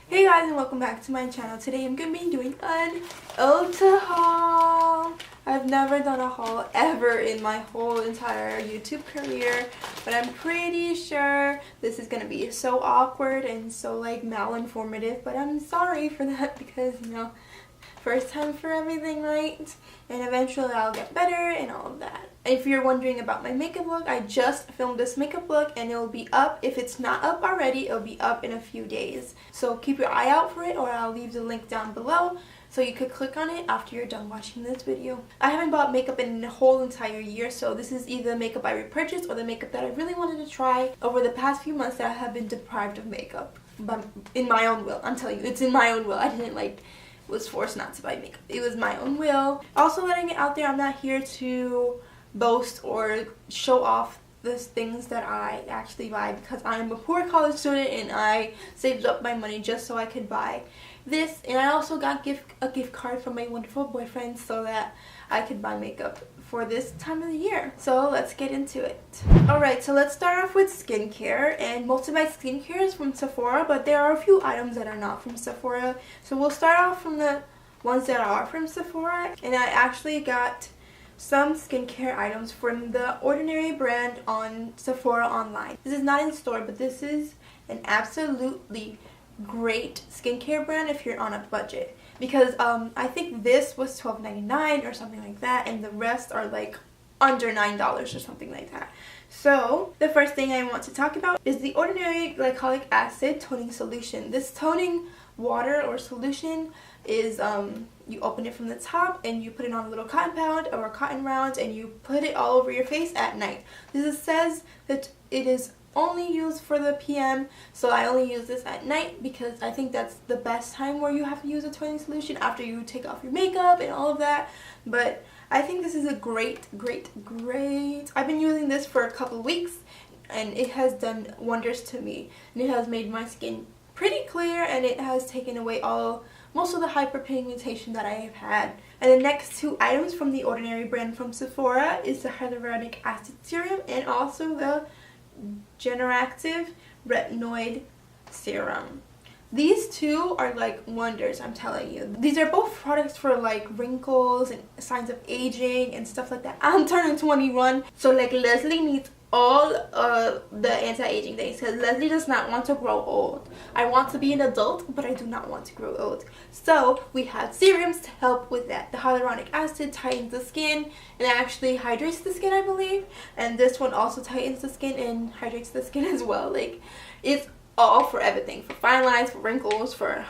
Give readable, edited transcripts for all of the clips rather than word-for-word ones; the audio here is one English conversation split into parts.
Hey guys, and welcome back to my channel. Today I'm going to be doing an ULTA haul. I've never done a haul ever in my whole entire YouTube career, but I'm pretty sure this is going to be so awkward and so like malinformative, but I'm sorry for that because, first time for everything, right? And eventually I'll get better and all of that. If you're wondering about my makeup look, I just filmed this makeup look and it'll be up. If it's not up already, it'll be up in a few days. So keep your eye out for it, or I'll leave the link down below so you could click on it after you're done watching this video. I haven't bought makeup in a whole entire year, so this is either makeup I repurchased or the makeup that I really wanted to try over the past few months that I have been deprived of makeup. But in my own will, I'm telling you, it's in my own will. I didn't was forced not to buy makeup. It was my own will. Also letting it out there, I'm not here to boast or show off the things that I actually buy, because I'm a poor college student and I saved up my money just so I could buy this. And I also got a gift card from my wonderful boyfriend so that I could buy makeup for this time of the year. So let's get into it. Alright, so let's start off with skincare, and most of my skincare is from Sephora, but there are a few items that are not from Sephora. So we'll start off from the ones that are from Sephora, and I actually got some skincare items from the Ordinary brand on Sephora online. This is not in store, but this is an absolutely great skincare brand if you're on a budget, because I think this was $12.99 or something like that, and the rest are like under $9 or something like that. So the first thing I want to talk about is the Ordinary Glycolic Acid Toning Solution. This toning water or solution is you open it from the top and you put it on a little cotton pad or cotton rounds and you put it all over your face at night. This says that it is only used for the PM, so I only use this at night because I think that's the best time where you have to use a toning solution after you take off your makeup and all of that. But I think this is a great. I've been using this for a couple weeks and it has done wonders to me, and it has made my skin pretty clear, and it has taken away most of the hyperpigmentation that I have had. And the next two items from the Ordinary brand from Sephora is the Hyaluronic Acid Serum and also the Granactive Retinoid Serum. These two are like wonders, I'm telling you. These are both products for like wrinkles and signs of aging and stuff like that. I'm turning 21, so like Leslie needs all the anti-aging things, because Leslie does not want to grow old. I want to be an adult, but I do not want to grow old. So we have serums to help with that. The hyaluronic acid tightens the skin and actually hydrates the skin, I believe. And this one also tightens the skin and hydrates the skin as well. Like, it's all for everything, for fine lines, for wrinkles, for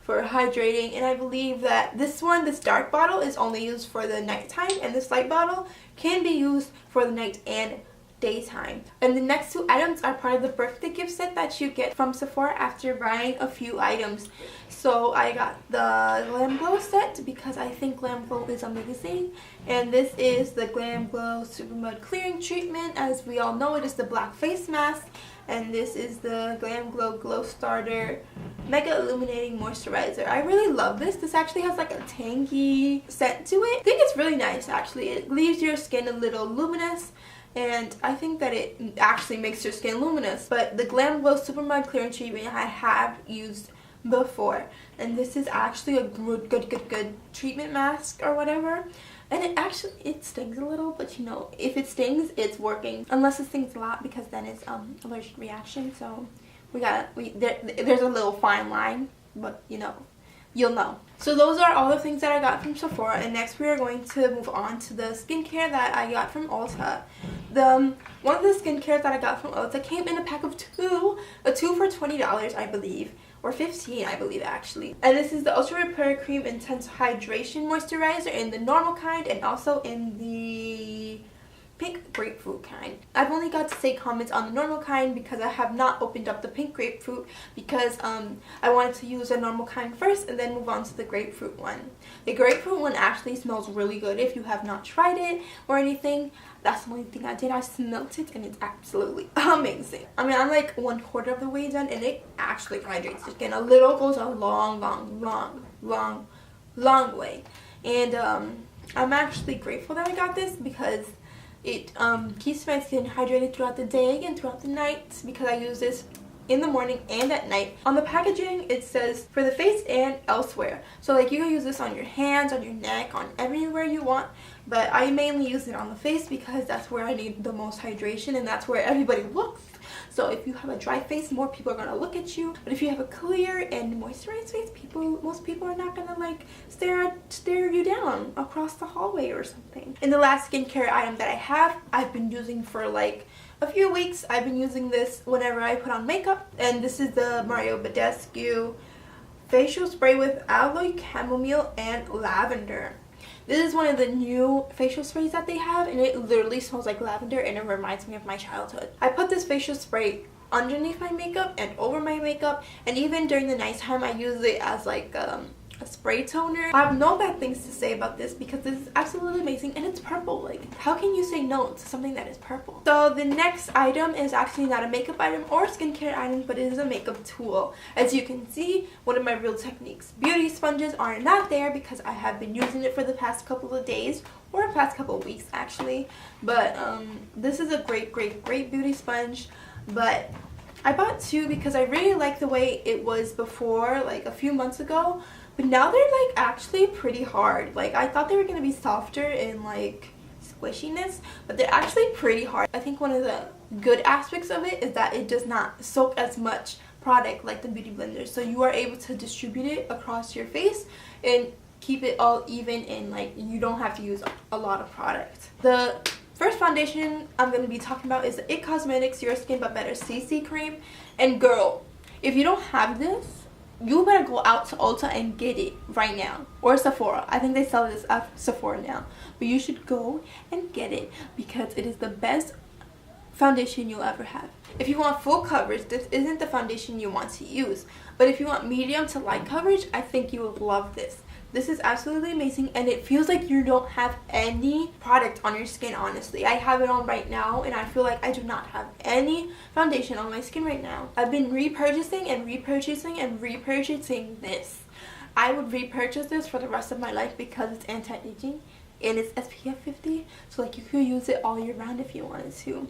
hydrating. And I believe that this dark bottle is only used for the nighttime, and this light bottle can be used for the night and daytime. And the next two items are part of the birthday gift set that you get from Sephora after buying a few items. So I got the Glam Glow set because I think Glam Glow is amazing, and this is the Glam Glow Super Mud Clearing Treatment. As we all know, it is the black face mask, and this is the Glam Glow Glow Starter Mega Illuminating Moisturizer. I really love this. This actually has like a tangy scent to it. I think it's really nice actually. It leaves your skin a little luminous, and I think that it actually makes your skin luminous. But the Glam Glow Super Mud Clearing Treatment I have used before, and this is actually a good treatment mask or whatever. And it stings a little, but if it stings, it's working. Unless it stings a lot, because then it's allergic reaction. So there's a little fine line, but you'll know. So those are all the things that I got from Sephora, and next we are going to move on to the skincare that I got from ULTA. One of the skincare that I got from ULTA came in a pack of two for $20, I believe, or $15, I believe actually. And this is the Ultra Repair Cream Intense Hydration Moisturizer in the normal kind, and also in the pink grapefruit kind. I've only got to say comments on the normal kind because I have not opened up the pink grapefruit, because I wanted to use the normal kind first and then move on to the grapefruit one. The grapefruit one actually smells really good. If you have not tried it or anything, that's the only thing I did. I smelt it and it's absolutely amazing. I mean, I'm like 1/4 of the way done, and it actually hydrates your skin. A little goes a long way. And I'm actually grateful that I got this, because it keeps my skin hydrated throughout the day and throughout the night, because I use this in the morning and at night. On the packaging it says for the face and elsewhere, so like you can use this on your hands, on your neck, on everywhere you want, but I mainly use it on the face because that's where I need the most hydration and that's where everybody looks. So if you have a dry face, more people are gonna look at you, but if you have a clear and moisturized face, most people are not gonna like stare you down across the hallway or something. And the last skincare item that I've been using for like a few weeks. I've been using this whenever I put on makeup, and this is the Badescu facial spray with Aloe, Chamomile, and Lavender. This is one of the new facial sprays that they have, and it literally smells like lavender and it reminds me of my childhood. I put this facial spray underneath my makeup and over my makeup, and even during the nighttime I use it as like a spray toner. I have no bad things to say about this because this is absolutely amazing, and it's purple. Like, how can you say no to something that is purple? So the next item is actually not a makeup item or skincare item, but it is a makeup tool. As you can see, one of my Real Techniques beauty sponges are not there because I have been using it for the past couple of days, or past couple of weeks actually. But this is a great beauty sponge, but I bought two because I really like the way it was before, like a few months ago. But now they're like actually pretty hard. Like, I thought they were gonna be softer in like squishiness, but they're actually pretty hard. I think one of the good aspects of it is that it does not soak as much product like the beauty blender, so you are able to distribute it across your face and keep it all even, and like you don't have to use a lot of product. The first foundation I'm going to be talking about is the IT Cosmetics Your Skin But Better CC cream. And girl, if you don't have this, you better go out to Ulta and get it right now, or Sephora. I think they sell this at Sephora now, but you should go and get it because it is the best foundation you'll ever have. If you want full coverage, this isn't the foundation you want to use, but if you want medium to light coverage, I think you will love this. This is absolutely amazing, and it feels like you don't have any product on your skin. Honestly, I have it on right now and I feel like I do not have any foundation on my skin right now. I've been repurchasing and repurchasing and repurchasing this. I would repurchase this for the rest of my life because it's anti-aging and it's SPF 50, so like you could use it all year round if you wanted to.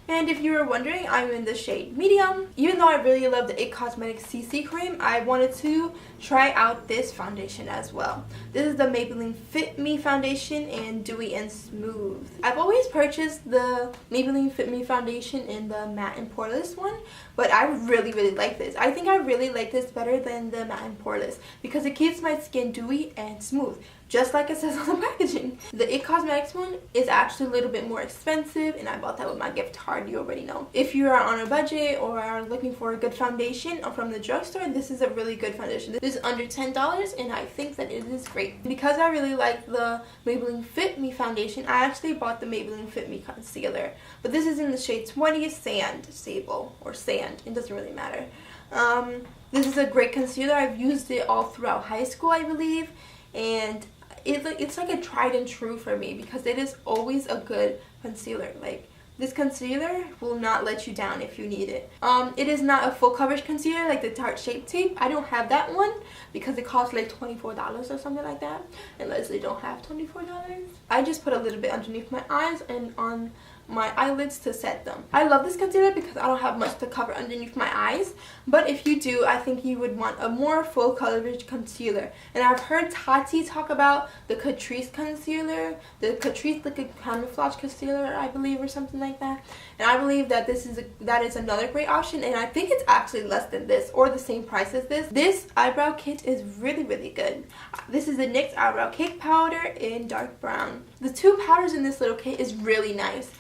And if you were wondering, I'm in the shade medium. Even though I really love the IT Cosmetics CC cream, I wanted to try out this foundation as well. This is the Maybelline Fit Me foundation in Dewy and Smooth. I've always purchased the Maybelline Fit Me foundation in the matte and poreless one, but I really like this. I think I really like this better than the matte and poreless because it keeps my skin dewy and smooth, just like it says on the packaging. The IT Cosmetics one is actually a little bit more expensive, and I bought that with my gift card, you already know. If you are on a budget or are looking for a good foundation from the drugstore, this is a really good foundation. This is under $10 and I think that it is great. Because I really like the Maybelline Fit Me foundation, I actually bought the Maybelline Fit Me Concealer. But this is in the shade 20 Sand, Sable, or Sand, it doesn't really matter. This is a great concealer. I've used it all throughout high school, I believe, and it's like a tried and true for me because it is always a good concealer. Like, this concealer will not let you down if you need it. It is not a full coverage concealer like the Tarte Shape Tape. I don't have that one because it costs like $24 or something like that, unless they don't have $24. I just put a little bit underneath my eyes and on my eyelids to set them. I love this concealer because I don't have much to cover underneath my eyes, but if you do, I think you would want a more full coverage concealer. And I've heard Tati talk about the Catrice concealer, the Catrice Liquid Camouflage Concealer, I believe, or something like that. And I believe that that is another great option, and I think it's actually less than this or the same price as this. This eyebrow kit is really good. This is the NYX Eyebrow Cake Powder in dark brown. The two powders in this little kit is really nice.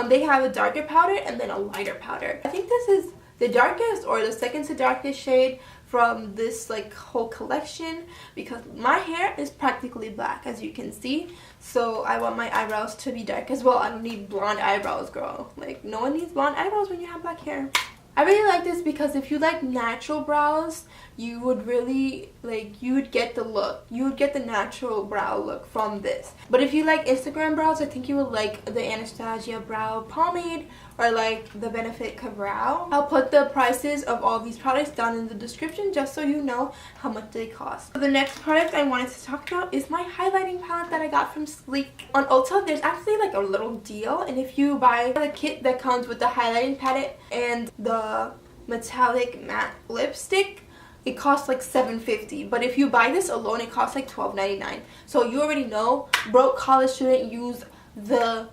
They have a darker powder and then a lighter powder. I think this is the darkest or the second to darkest shade from this like whole collection because my hair is practically black, as you can see. So I want my eyebrows to be dark as well. I don't need blonde eyebrows, girl. Like, no one needs blonde eyebrows when you have black hair. I really like this because if you like natural brows, you would really you would get the look. You would get the natural brow look from this. But if you like Instagram brows, I think you would like the Anastasia Brow Pomade or like the Benefit Brow. I'll put the prices of all these products down in the description just so you know how much they cost. So the next product I wanted to talk about is my highlighting palette that I got from Sleek. On Ulta, there's actually like a little deal, and if you buy the kit that comes with the highlighting palette and the metallic matte lipstick. It costs like $7.50, but if you buy this alone, it costs like $12.99. So you already know broke college student use the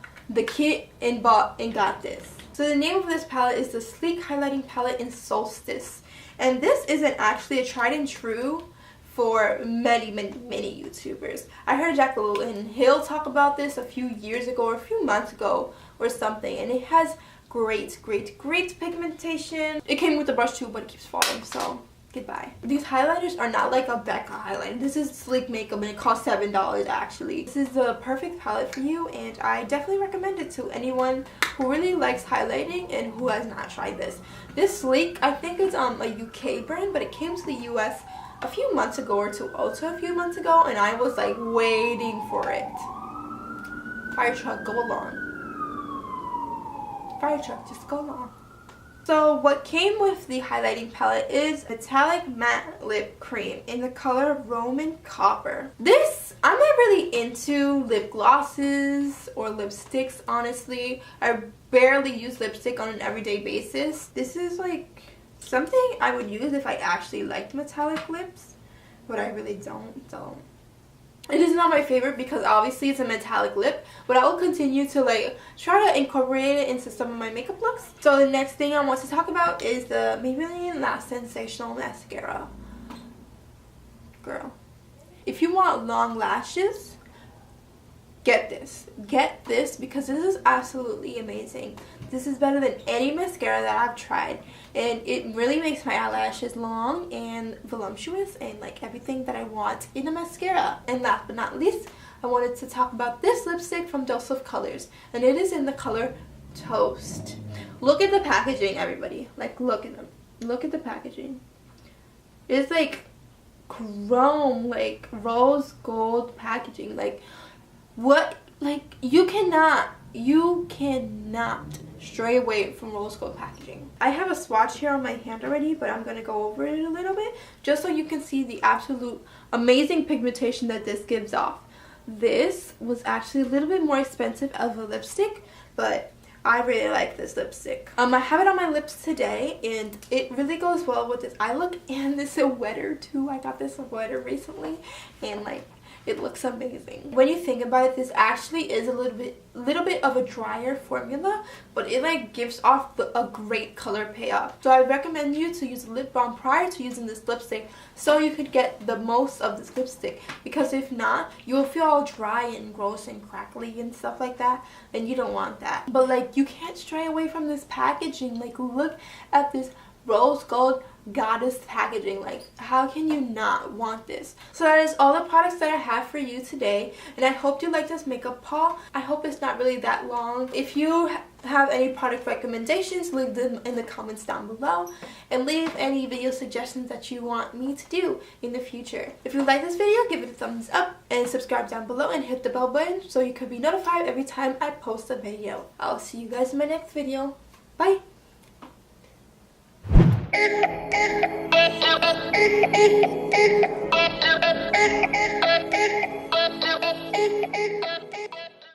kit and got this. So the name of this palette is the Sleek Highlighting Palette in Solstice, and this isn't actually a tried and true for many YouTubers. I heard Jacqueline Hill talk about this a few years ago or a few months ago or something, and it has great pigmentation. It came with the brush too, but it keeps falling, so goodbye. These highlighters are not like a Becca highlighter. This is Sleek Makeup and it costs $7 actually. This is the perfect palette for you, and I definitely recommend it to anyone who really likes highlighting and who has not tried this. This Sleek, I think it's a UK brand, but it came to the US a few months ago, or to Ulta a few months ago, and I was like waiting for it. Fire truck, go along. Fire truck, just go along. So what came with the highlighting palette is metallic matte lip cream in the color Roman Copper. This, I'm not really into lip glosses or lipsticks, honestly. I barely use lipstick on an everyday basis. This is like something I would use if I actually liked metallic lips, but I really don't. So it is not my favorite because obviously it's a metallic lip, but I will continue to like try to incorporate it into some of my makeup looks. So the next thing I want to talk about is the Maybelline Lash Sensational Mascara. Girl, if you want long lashes, get this. Get this because this is absolutely amazing. This is better than any mascara that I've tried, and it really makes my eyelashes long and voluptuous and like everything that I want in a mascara. And last but not least, I wanted to talk about this lipstick from Dose of Colors, and it is in the color Toast. Look at the packaging, everybody. Like, look at them. Look at the packaging. It's like chrome, like rose gold packaging. Like, what? Like, you cannot stray away from rose gold packaging. I have a swatch here on my hand already, but I'm going to go over it a little bit just so you can see the absolute amazing pigmentation that this gives off. This was actually a little bit more expensive of a lipstick, but I really like this lipstick. I have it on my lips today, and it really goes well with this eye look and this sweater too. I got this sweater recently, and like, it looks amazing. When you think about it, this actually is a little bit of a drier formula, but it like gives off a great color payoff. So I recommend you to use a lip balm prior to using this lipstick so you could get the most of this lipstick, because if not, you will feel all dry and gross and crackly and stuff like that, and you don't want that. But like, you can't stray away from this packaging. Like, look at this rose gold goddess packaging. Like, how can you not want this? So that is all the products that I have for you today, and I hope you like this makeup haul. I hope it's not really that long. If you have any product recommendations, leave them in the comments down below, and leave any video suggestions that you want me to do in the future. If you like this video, give it a thumbs up and subscribe down below and hit the bell button so you can be notified every time I post a video. I'll see you guys in my next video. Bye!